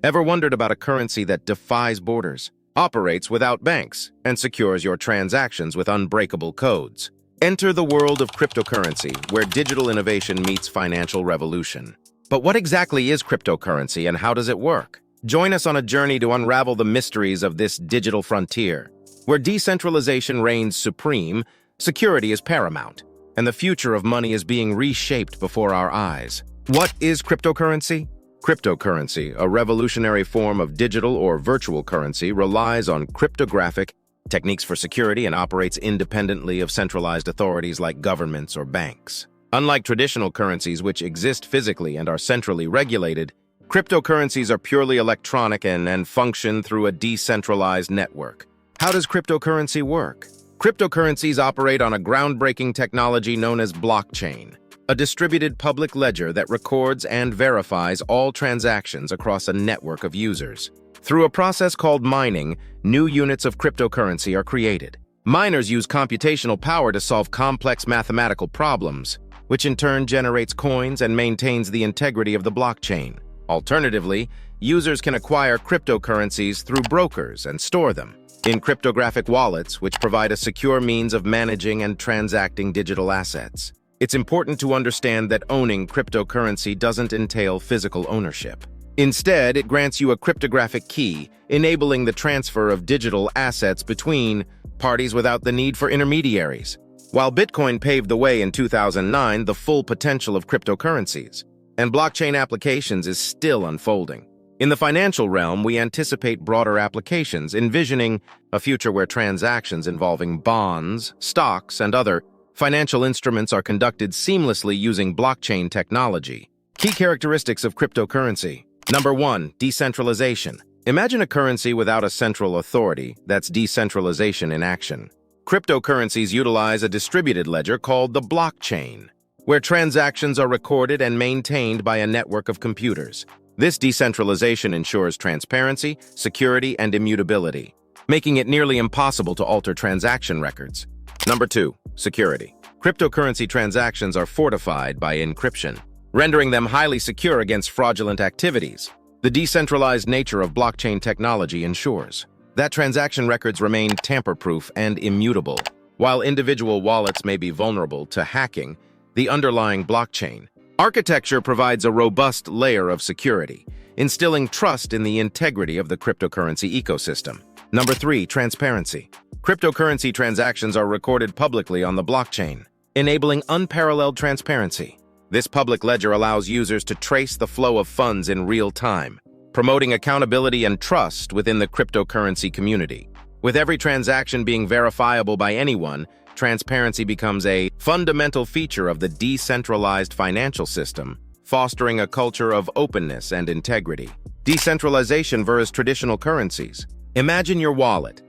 Ever wondered about a currency that defies borders, operates without banks, and secures your transactions with unbreakable codes? Enter the world of cryptocurrency, where digital innovation meets financial revolution. But what exactly is cryptocurrency and how does it work? Join us on a journey to unravel the mysteries of this digital frontier. Where decentralization reigns supreme, security is paramount, and the future of money is being reshaped before our eyes. What is cryptocurrency? Cryptocurrency, a revolutionary form of digital or virtual currency, relies on cryptographic techniques for security and operates independently of centralized authorities like governments or banks. Unlike traditional currencies which exist physically and are centrally regulated, cryptocurrencies are purely electronic and function through a decentralized network. How does cryptocurrency work? Cryptocurrencies operate on a groundbreaking technology known as blockchain, a distributed public ledger that records and verifies all transactions across a network of users. Through a process called mining, new units of cryptocurrency are created. Miners use computational power to solve complex mathematical problems, which in turn generates coins and maintains the integrity of the blockchain. Alternatively, users can acquire cryptocurrencies through brokers and store them in cryptographic wallets, which provide a secure means of managing and transacting digital assets. It's important to understand that owning cryptocurrency doesn't entail physical ownership. Instead, it grants you a cryptographic key, enabling the transfer of digital assets between parties without the need for intermediaries. While Bitcoin paved the way in 2009, the full potential of cryptocurrencies and blockchain applications is still unfolding. In the financial realm, we anticipate broader applications, envisioning a future where transactions involving bonds, stocks, and other financial instruments are conducted seamlessly using blockchain technology. Key characteristics of cryptocurrency. Number 1, decentralization. Imagine a currency without a central authority. That's decentralization in action. Cryptocurrencies utilize a distributed ledger called the blockchain, where transactions are recorded and maintained by a network of computers. This decentralization ensures transparency, security, and immutability, making it nearly impossible to alter transaction records. Number 2, security. Cryptocurrency transactions are fortified by encryption, rendering them highly secure against fraudulent activities. The decentralized nature of blockchain technology ensures that transaction records remain tamper-proof and immutable. While individual wallets may be vulnerable to hacking, the underlying blockchain architecture provides a robust layer of security, instilling trust in the integrity of the cryptocurrency ecosystem. Number 3, transparency. Cryptocurrency transactions are recorded publicly on the blockchain, enabling unparalleled transparency. This public ledger allows users to trace the flow of funds in real time, promoting accountability and trust within the cryptocurrency community. With every transaction being verifiable by anyone, transparency becomes a fundamental feature of the decentralized financial system, fostering a culture of openness and integrity. Decentralization versus traditional currencies. Imagine your wallet.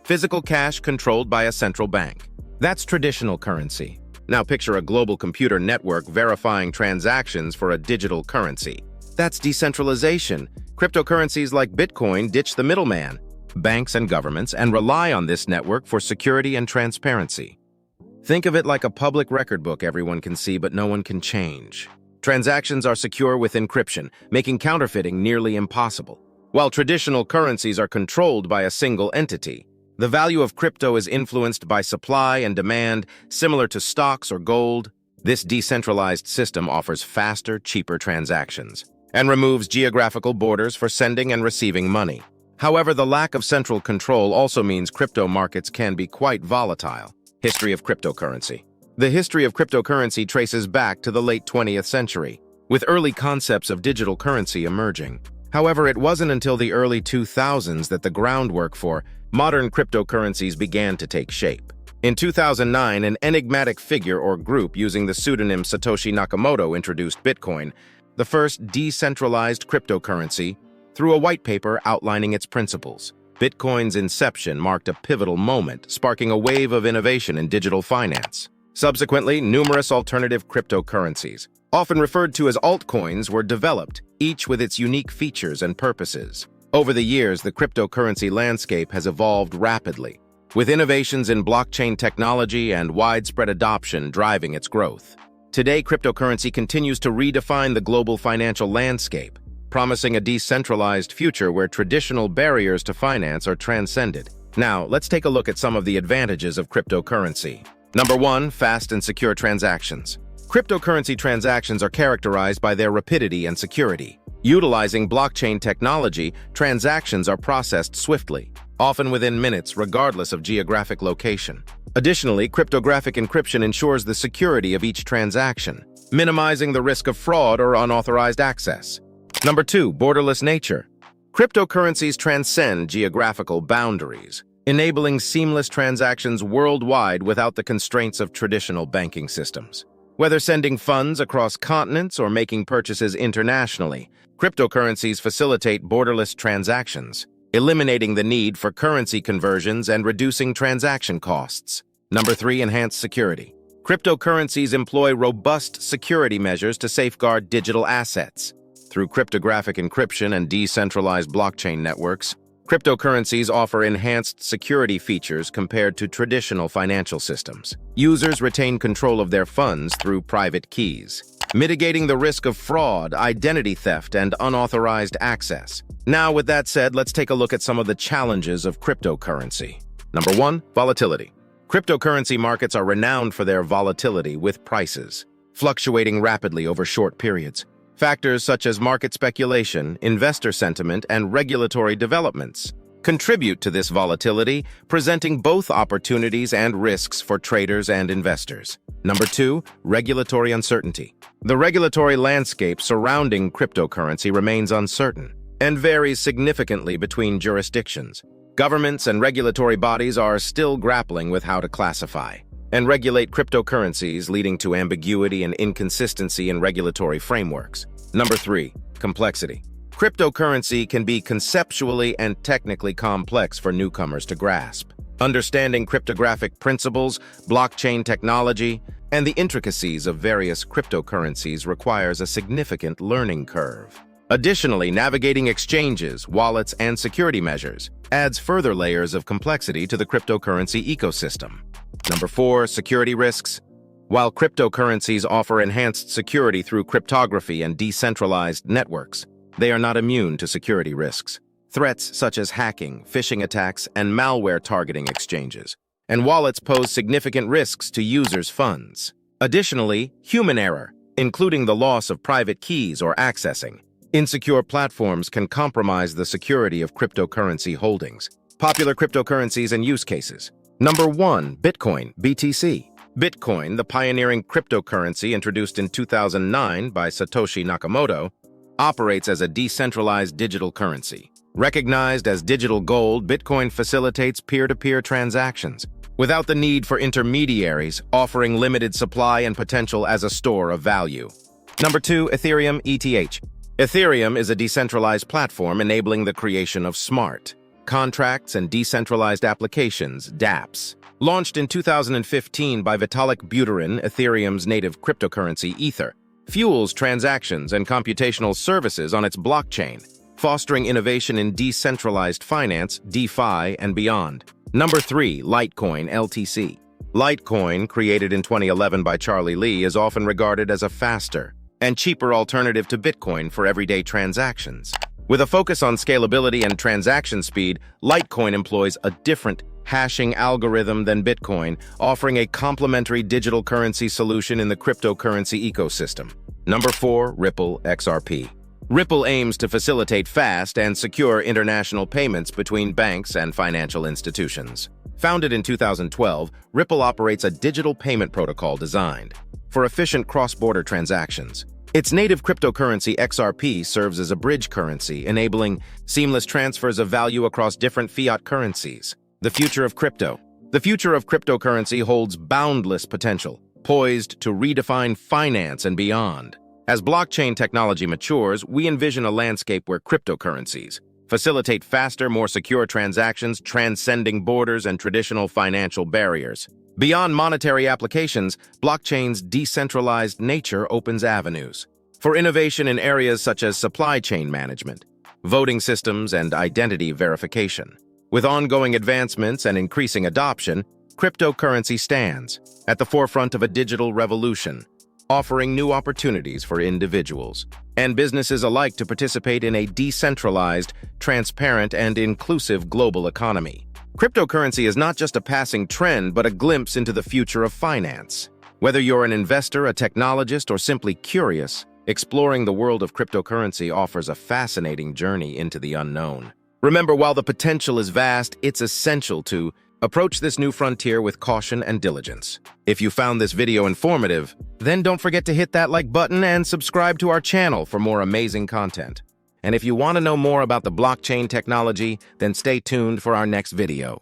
Physical cash controlled by a central bank. That's traditional currency. Now picture a global computer network verifying transactions for a digital currency. That's decentralization. Cryptocurrencies like Bitcoin ditch the middleman, banks and governments, and rely on this network for security and transparency. Think of it like a public record book everyone can see but no one can change. Transactions are secure with encryption, making counterfeiting nearly impossible. While traditional currencies are controlled by a single entity, the value of crypto is influenced by supply and demand, similar to stocks or gold. This decentralized system offers faster, cheaper transactions and removes geographical borders for sending and receiving money. However, the lack of central control also means crypto markets can be quite volatile. History of cryptocurrency. The history of cryptocurrency traces back to the late 20th century, with early concepts of digital currency emerging. However, it wasn't until the early 2000s that the groundwork for modern cryptocurrencies began to take shape. In 2009, an enigmatic figure or group using the pseudonym Satoshi Nakamoto introduced Bitcoin, the first decentralized cryptocurrency, through a white paper outlining its principles. Bitcoin's inception marked a pivotal moment, sparking a wave of innovation in digital finance. Subsequently, numerous alternative cryptocurrencies, often referred to as altcoins, were developed, each with its unique features and purposes. Over the years, the cryptocurrency landscape has evolved rapidly, with innovations in blockchain technology and widespread adoption driving its growth. Today, cryptocurrency continues to redefine the global financial landscape, promising a decentralized future where traditional barriers to finance are transcended. Now, let's take a look at some of the advantages of cryptocurrency. Number 1, fast and secure transactions. Cryptocurrency transactions are characterized by their rapidity and security. Utilizing blockchain technology, transactions are processed swiftly, often within minutes regardless of geographic location. Additionally, cryptographic encryption ensures the security of each transaction, minimizing the risk of fraud or unauthorized access. Number 2, borderless nature. Cryptocurrencies transcend geographical boundaries, enabling seamless transactions worldwide without the constraints of traditional banking systems. Whether sending funds across continents or making purchases internationally, cryptocurrencies facilitate borderless transactions, eliminating the need for currency conversions and reducing transaction costs. Number 3, enhanced security. Cryptocurrencies employ robust security measures to safeguard digital assets. Through cryptographic encryption and decentralized blockchain networks, cryptocurrencies offer enhanced security features compared to traditional financial systems. Users retain control of their funds through private keys, mitigating the risk of fraud, identity theft, and unauthorized access. Now, with that said, let's take a look at some of the challenges of cryptocurrency. Number 1, volatility. Cryptocurrency markets are renowned for their volatility, with prices fluctuating rapidly over short periods. Factors such as market speculation, investor sentiment, and regulatory developments contribute to this volatility, presenting both opportunities and risks for traders and investors. Number 2, regulatory uncertainty. The regulatory landscape surrounding cryptocurrency remains uncertain and varies significantly between jurisdictions. Governments and regulatory bodies are still grappling with how to classify and regulate cryptocurrencies, leading to ambiguity and inconsistency in regulatory frameworks. Number 3, complexity. Cryptocurrency can be conceptually and technically complex for newcomers to grasp. Understanding cryptographic principles, blockchain technology, and the intricacies of various cryptocurrencies requires a significant learning curve. Additionally, navigating exchanges, wallets, and security measures adds further layers of complexity to the cryptocurrency ecosystem. Number 4, security risks. While cryptocurrencies offer enhanced security through cryptography and decentralized networks, they are not immune to security risks. Threats such as hacking, phishing attacks, and malware targeting exchanges and wallets pose significant risks to users' funds. Additionally, human error, including the loss of private keys or accessing insecure platforms, can compromise the security of cryptocurrency holdings. Popular cryptocurrencies and use cases. Number 1, Bitcoin, BTC. Bitcoin, the pioneering cryptocurrency introduced in 2009 by Satoshi Nakamoto, operates as a decentralized digital currency. Recognized as digital gold, Bitcoin facilitates peer-to-peer transactions without the need for intermediaries, offering limited supply and potential as a store of value. Number 2, Ethereum, ETH. Ethereum is a decentralized platform enabling the creation of smart contracts and decentralized applications, dApps. Launched in 2015 by Vitalik Buterin, Ethereum's native cryptocurrency Ether fuels transactions and computational services on its blockchain, fostering innovation in decentralized finance, DeFi, and beyond. Number 3, Litecoin, LTC. Litecoin, created in 2011 by Charlie Lee, is often regarded as a faster and cheaper alternative to Bitcoin for everyday transactions. With a focus on scalability and transaction speed, Litecoin employs a different hashing algorithm than Bitcoin, offering a complementary digital currency solution in the cryptocurrency ecosystem. Number 4, Ripple, XRP. Ripple aims to facilitate fast and secure international payments between banks and financial institutions. Founded in 2012, Ripple operates a digital payment protocol designed for efficient cross-border transactions. Its native cryptocurrency XRP serves as a bridge currency, enabling seamless transfers of value across different fiat currencies. The future of crypto. The future of cryptocurrency holds boundless potential, poised to redefine finance and beyond. As blockchain technology matures, we envision a landscape where cryptocurrencies facilitate faster, more secure transactions, transcending borders and traditional financial barriers. Beyond monetary applications, blockchain's decentralized nature opens avenues for innovation in areas such as supply chain management, voting systems, and identity verification. With ongoing advancements and increasing adoption, cryptocurrency stands at the forefront of a digital revolution, offering new opportunities for individuals and businesses alike to participate in a decentralized, transparent, and inclusive global economy. Cryptocurrency is not just a passing trend, but a glimpse into the future of finance. Whether you're an investor, a technologist, or simply curious, exploring the world of cryptocurrency offers a fascinating journey into the unknown. Remember, while the potential is vast, it's essential to approach this new frontier with caution and diligence. If you found this video informative, then don't forget to hit that like button and subscribe to our channel for more amazing content. And if you want to know more about the blockchain technology, then stay tuned for our next video.